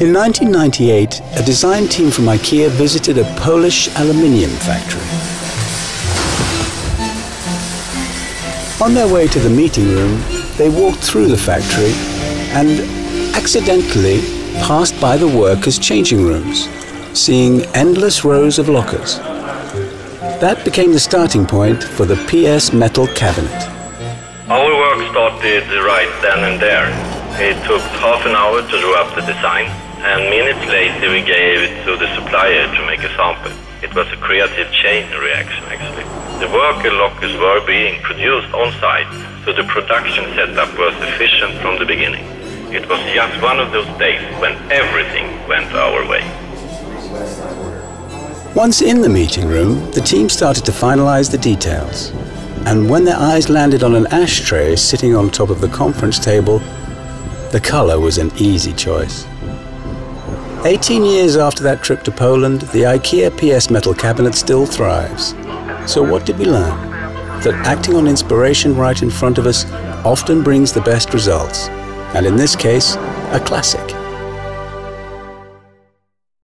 In 1998, a design team from IKEA visited a Polish aluminium factory. On their way to the meeting room, they walked through the factory and accidentally passed by the workers' changing rooms, seeing endless rows of lockers. That became the starting point for the PS Metal Cabinet. Our work started right then and there. It took half an hour to draw up the design, and minutes later we gave it to the supplier to make a sample. It was a creative chain reaction, actually. The worker lockers were being produced on site, so the production setup was efficient from the beginning. It was just one of those days when everything went our way. Once in the meeting room, the team started to finalize the details. And when their eyes landed on an ashtray sitting on top of the conference table, the color was an easy choice. 18 years after that trip to Poland, the IKEA PS Metal Cabinet still thrives. So what did we learn? That acting on inspiration right in front of us often brings the best results. And in this case, a classic.